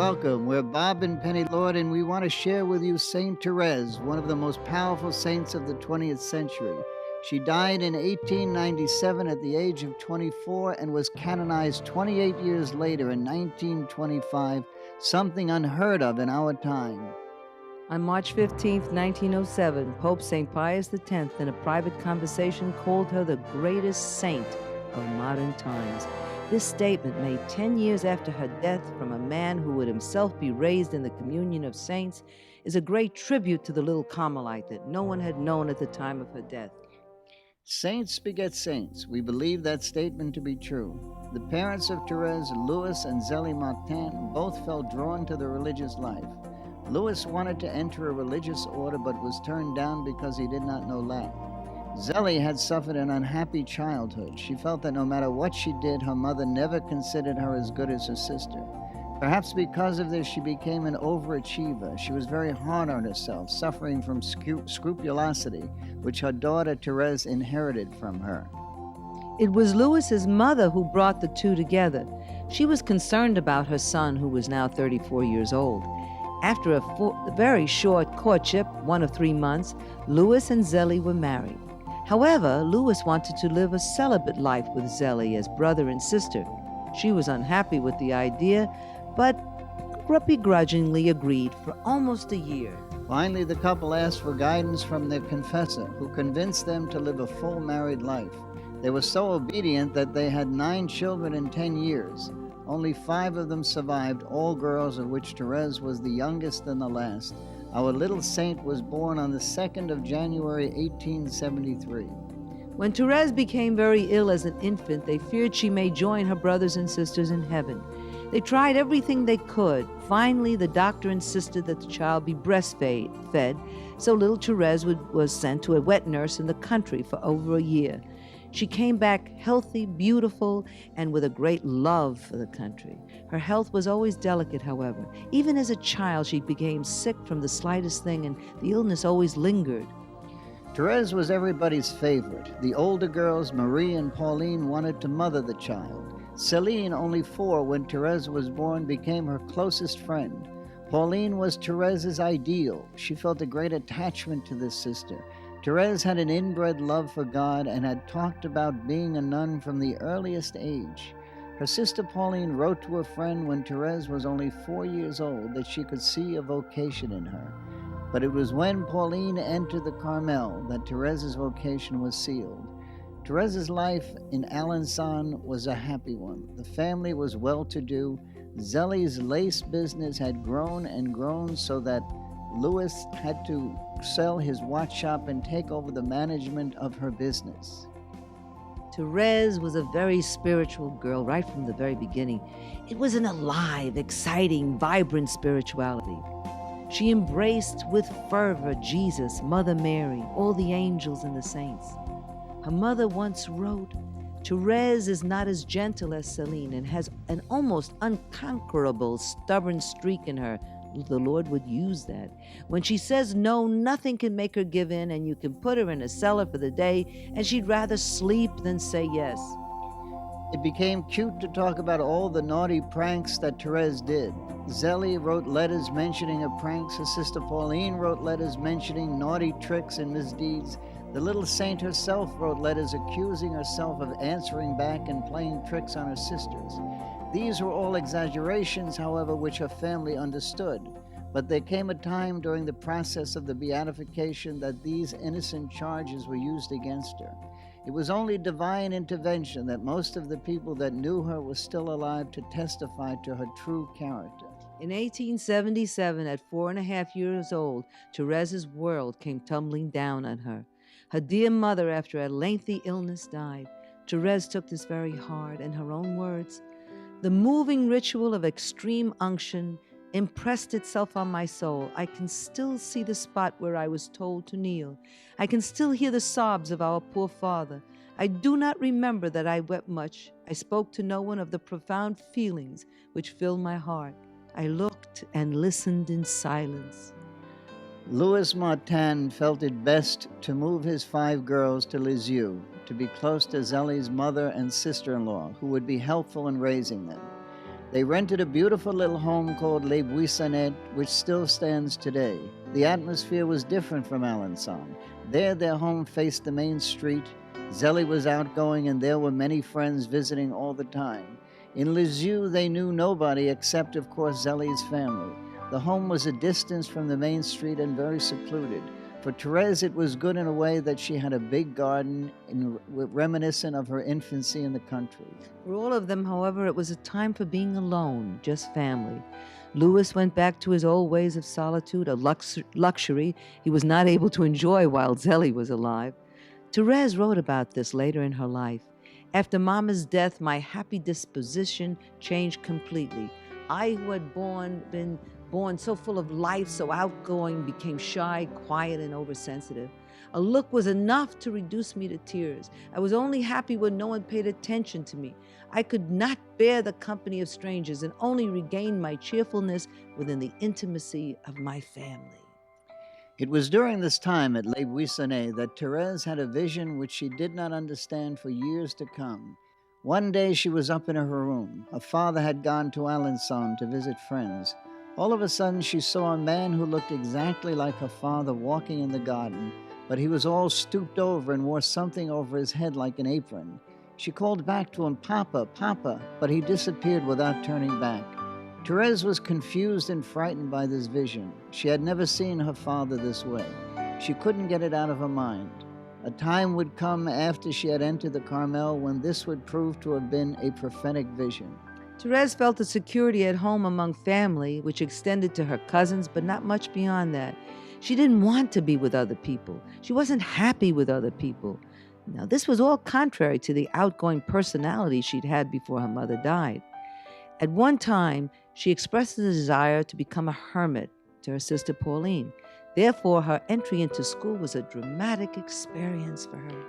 Welcome. We're Bob and Penny Lord, and we want to share with you Saint Therese, one of the most powerful saints of the 20th century. She died in 1897 at the age of 24 and was canonized 28 years later in 1925, something unheard of in our time. On March 15, 1907, Pope St. Pius X, in a private conversation, called her the greatest saint of modern times. This statement, made 10 years after her death from a man who would himself be raised in the communion of saints, is a great tribute to the little Carmelite that no one had known at the time of her death. Saints beget saints. We believe that statement to be true. The parents of Therese, Louis and Zélie Martin, both felt drawn to the religious life. Louis wanted to enter a religious order but was turned down because he did not know Latin. Zélie had suffered an unhappy childhood. She felt that no matter what she did, her mother never considered her as good as her sister. Perhaps because of this, she became an overachiever. She was very hard on herself, suffering from scrupulosity, which her daughter Therese inherited from her. It was Louis's mother who brought the two together. She was concerned about her son, who was now 34 years old. After a very short courtship, 1 of 3 months, Louis and Zélie were married. However, Louis wanted to live a celibate life with Zélie as brother and sister. She was unhappy with the idea, but begrudgingly agreed for almost a year. Finally, the couple asked for guidance from their confessor, who convinced them to live a full married life. They were so obedient that they had 9 children in 10 years. Only 5 of them survived, all girls, of which Therese was the youngest and the last. Our little saint was born on the 2nd of January, 1873. When Therese became very ill as an infant, they feared she may join her brothers and sisters in heaven. They tried everything they could. Finally, the doctor insisted that the child be breastfed, so little Therese was sent to a wet nurse in the country for over a year. She came back healthy, beautiful, and with a great love for the country. Her health was always delicate, however. Even as a child, she became sick from the slightest thing, and the illness always lingered. Therese was everybody's favorite. The older girls, Marie and Pauline, wanted to mother the child. Céline, only 4 when Therese was born, became her closest friend. Pauline was Therese's ideal. She felt a great attachment to this sister. Therese had an inbred love for God and had talked about being a nun from the earliest age. Her sister Pauline wrote to a friend when Therese was only 4 years old that she could see a vocation in her. But it was when Pauline entered the Carmel that Therese's vocation was sealed. Therese's life in Alencon was a happy one. The family was well-to-do. Zélie's lace business had grown and grown so that Louis had to sell his watch shop and take over the management of her business. Therese was a very spiritual girl right from the very beginning. It was an alive, exciting, vibrant spirituality. She embraced with fervor Jesus, Mother Mary, all the angels and the saints. Her mother once wrote, "Therese is not as gentle as Céline and has an almost unconquerable, stubborn streak in her." The Lord would use that. When she says no, nothing can make her give in, and you can put her in a cellar for the day, and she'd rather sleep than say yes. It became cute to talk about all the naughty pranks that Therese did. Zélie wrote letters mentioning her pranks. Her sister Pauline wrote letters mentioning naughty tricks and misdeeds. The little saint herself wrote letters accusing herself of answering back and playing tricks on her sisters. These were all exaggerations, however, which her family understood. But there came a time during the process of the beatification that these innocent charges were used against her. It was only divine intervention that most of the people that knew her were still alive to testify to her true character. In 1877, at 4.5 years old, Therese's world came tumbling down on her. Her dear mother, after a lengthy illness, died. Therese took this very hard. In her own words, "The moving ritual of extreme unction impressed itself on my soul. I can still see the spot where I was told to kneel. I can still hear the sobs of our poor father. I do not remember that I wept much. I spoke to no one of the profound feelings which filled my heart. I looked and listened in silence." Louis Martin felt it best to move his 5 girls to Lisieux, to be close to Zélie's mother and sister-in-law, who would be helpful in raising them. They rented a beautiful little home called Les Buissonnettes, which still stands today. The atmosphere was different from Alencon. There, their home faced the main street. Zélie was outgoing, and there were many friends visiting all the time. In Lisieux, they knew nobody except, of course, Zélie's family. The home was a distance from the main street and very secluded. For Therese, it was good in a way that she had a big garden reminiscent of her infancy in the country. For all of them, however, it was a time for being alone, just family. Louis went back to his old ways of solitude, a luxury he was not able to enjoy while Zélie was alive. Therese wrote about this later in her life. After Mama's death, my happy disposition changed completely. I, who had been born so full of life, so outgoing, became shy, quiet, and oversensitive. A look was enough to reduce me to tears. I was only happy when no one paid attention to me. I could not bear the company of strangers and only regained my cheerfulness within the intimacy of my family. It was during this time at Les Buissonnettes that Therese had a vision which she did not understand for years to come. One day she was up in her room. Her father had gone to Alencon to visit friends. All of a sudden, she saw a man who looked exactly like her father walking in the garden, but he was all stooped over and wore something over his head like an apron. She called back to him, "Papa, Papa," but he disappeared without turning back. Therese was confused and frightened by this vision. She had never seen her father this way. She couldn't get it out of her mind. A time would come after she had entered the Carmel when this would prove to have been a prophetic vision. Therese felt a security at home among family, which extended to her cousins, but not much beyond that. She didn't want to be with other people. She wasn't happy with other people. Now, this was all contrary to the outgoing personality she'd had before her mother died. At one time, she expressed the desire to become a hermit to her sister Pauline. Therefore, her entry into school was a dramatic experience for her.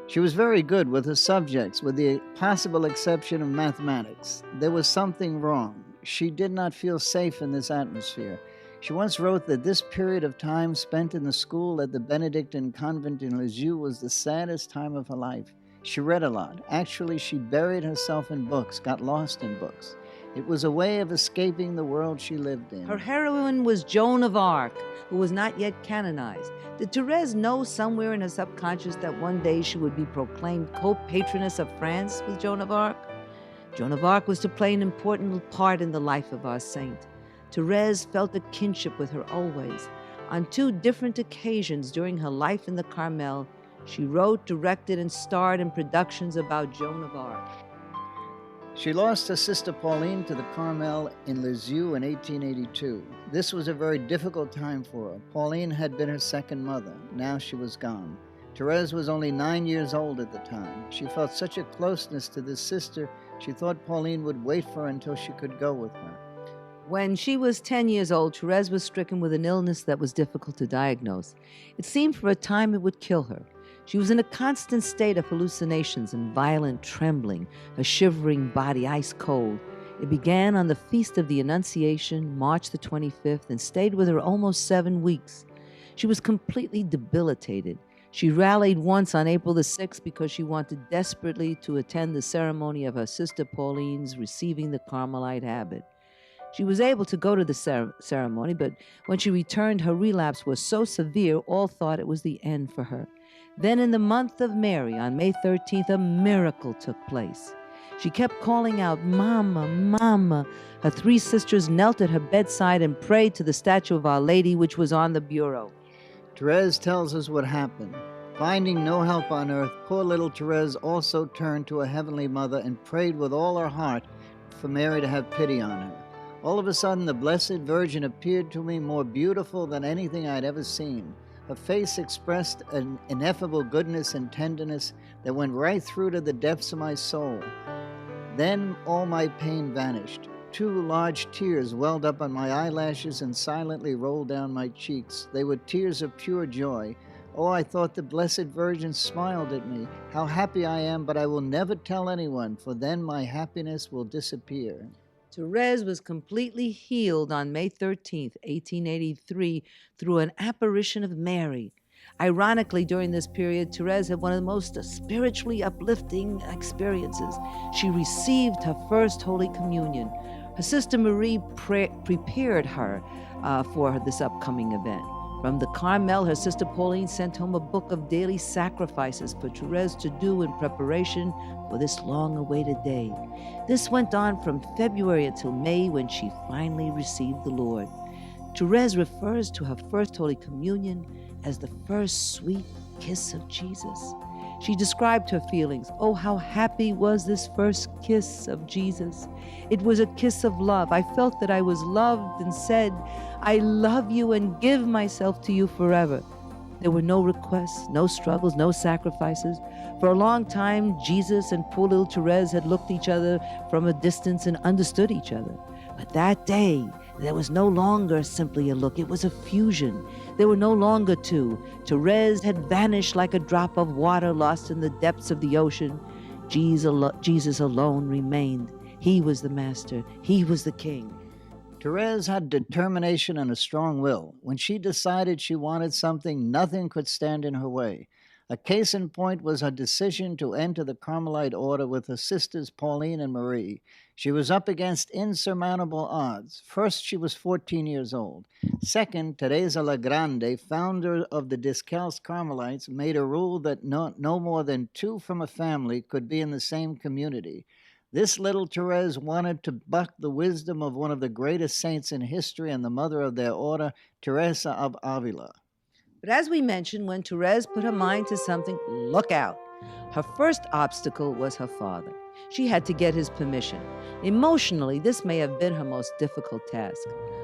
She was very good with her subjects, with the possible exception of mathematics. There was something wrong. She did not feel safe in this atmosphere. She once wrote that this period of time spent in the school at the Benedictine convent in Lisieux was the saddest time of her life. She read a lot. Actually, she buried herself in books, got lost in books. It was a way of escaping the world she lived in. Her heroine was Joan of Arc, who was not yet canonized. Did Therese know somewhere in her subconscious that one day she would be proclaimed co-patroness of France with Joan of Arc? Joan of Arc was to play an important part in the life of our saint. Therese felt a kinship with her always. On 2 different occasions during her life in the Carmel, she wrote, directed, and starred in productions about Joan of Arc. She lost her sister Pauline to the Carmel in Lisieux in 1882. This was a very difficult time for her. Pauline had been her second mother. Now she was gone. Therese was only 9 years old at the time. She felt such a closeness to this sister, she thought Pauline would wait for her until she could go with her. When she was 10 years old, Therese was stricken with an illness that was difficult to diagnose. It seemed for a time it would kill her. She was in a constant state of hallucinations and violent trembling, her shivering body ice cold. It began on the Feast of the Annunciation, March the 25th, and stayed with her almost 7 weeks. She was completely debilitated. She rallied once on April the 6th because she wanted desperately to attend the ceremony of her sister Pauline's receiving the Carmelite habit. She was able to go to the ceremony, but when she returned, her relapse was so severe, all thought it was the end for her. Then in the month of Mary, on May 13th, a miracle took place. She kept calling out, "Mama, Mama." Her 3 sisters knelt at her bedside and prayed to the statue of Our Lady, which was on the bureau. Therese tells us what happened. Finding no help on earth, poor little Therese also turned to her Heavenly Mother and prayed with all her heart for Mary to have pity on her. All of a sudden, the Blessed Virgin appeared to me more beautiful than anything I'd ever seen. Her face expressed an ineffable goodness and tenderness that went right through to the depths of my soul. Then all my pain vanished. 2 large tears welled up on my eyelashes and silently rolled down my cheeks. They were tears of pure joy. Oh, I thought the Blessed Virgin smiled at me. How happy I am, but I will never tell anyone, for then my happiness will disappear. Therese was completely healed on May 13th, 1883, through an apparition of Mary. Ironically, during this period, Therese had one of the most spiritually uplifting experiences. She received her first Holy Communion. Her sister Marie prepared her for this upcoming event. From the Carmel, her sister Pauline sent home a book of daily sacrifices for Therese to do in preparation for this long-awaited day. This went on from February until May, when she finally received the Lord. Therese refers to her first Holy Communion as the first sweet kiss of Jesus. She described her feelings. Oh, how happy was this first kiss of Jesus. It was a kiss of love. I felt that I was loved and said, I love you and give myself to you forever. There were no requests, no struggles, no sacrifices. For a long time, Jesus and poor little Therese had looked each other from a distance and understood each other. But that day, there was no longer simply a look. It was a fusion. There were no longer two. Therese had vanished like a drop of water lost in the depths of the ocean. Jesus alone remained. He was the master. He was the king. Therese had determination and a strong will. When she decided she wanted something, nothing could stand in her way. A case in point was her decision to enter the Carmelite order with her sisters Pauline and Marie. She was up against insurmountable odds. First, she was 14 years old. Second, Teresa La Grande, founder of the Discalced Carmelites, made a rule that no more than two from a family could be in the same community. This little Therese wanted to buck the wisdom of one of the greatest saints in history and the mother of their order, Theresa of Avila. But as we mentioned, when Therese put her mind to something, look out. Her first obstacle was her father. She had to get his permission. Emotionally, this may have been her most difficult task.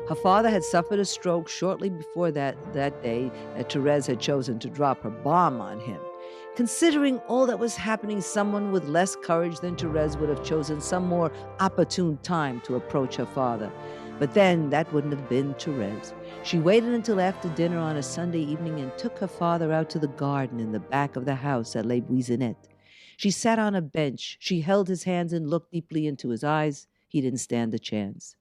Her father had suffered a stroke shortly before that day that Therese had chosen to drop her bomb on him. Considering all that was happening, someone with less courage than Therese would have chosen some more opportune time to approach her father. But then that wouldn't have been Therese. She waited until after dinner on a Sunday evening and took her father out to the garden in the back of the house at Les Buissonnettes. She sat on a bench. She held his hands and looked deeply into his eyes. He didn't stand a chance.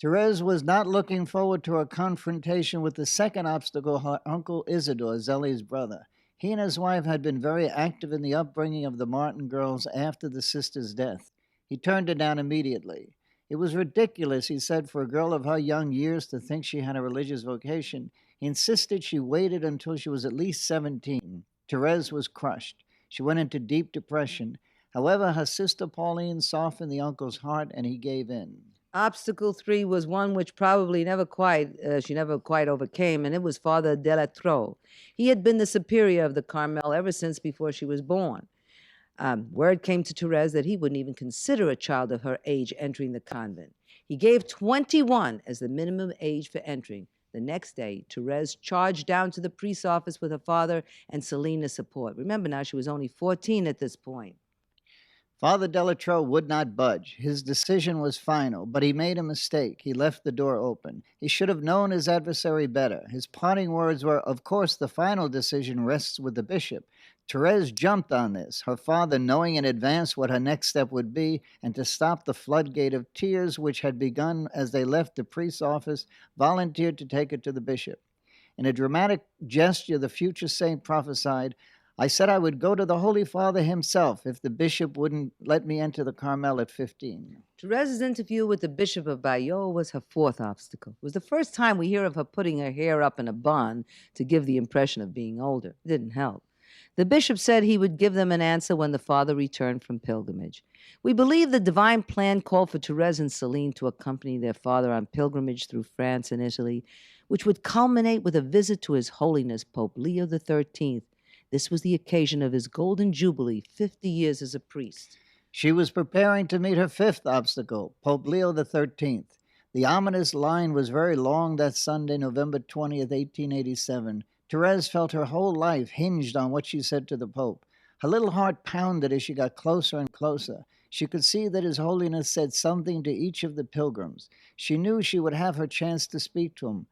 Therese was not looking forward to a confrontation with the second obstacle, her uncle Isidore, Zélie's brother. He and his wife had been very active in the upbringing of the Martin girls after the sister's death. He turned her down immediately. It was ridiculous, he said, for a girl of her young years to think she had a religious vocation. He insisted she waited until she was at least 17. Therese was crushed. She went into deep depression. However, her sister Pauline softened the uncle's heart, and he gave in. Obstacle 3 was one which probably she never quite overcame, and it was Father Delattre. He had been the superior of the Carmel ever since before she was born. Word came to Therese that he wouldn't even consider a child of her age entering the convent. He gave 21 as the minimum age for entering. The next day, Therese charged down to the priest's office with her father and Celine's support. Remember now, she was only 14 at this point. Father Delattre would not budge. His decision was final, but he made a mistake. He left the door open. He should have known his adversary better. His parting words were, of course, the final decision rests with the bishop. Therese jumped on this, her father knowing in advance what her next step would be, and to stop the floodgate of tears which had begun as they left the priest's office, volunteered to take her to the bishop. In a dramatic gesture, the future saint prophesied, I said I would go to the Holy Father himself if the bishop wouldn't let me enter the Carmel at 15. Therese's interview with the Bishop of Bayeux was her fourth obstacle. It was the first time we hear of her putting her hair up in a bun to give the impression of being older. It didn't help. The bishop said he would give them an answer when the father returned from pilgrimage. We believe the divine plan called for Therese and Celine to accompany their father on pilgrimage through France and Italy, which would culminate with a visit to His Holiness Pope Leo XIII. This was the occasion of his golden jubilee, 50 years as a priest. She was preparing to meet her fifth obstacle, Pope Leo XIII. The ominous line was very long that Sunday, November 20th, 1887. Therese felt her whole life hinged on what she said to the Pope. Her little heart pounded as she got closer and closer. She could see that His Holiness said something to each of the pilgrims. She knew she would have her chance to speak to him,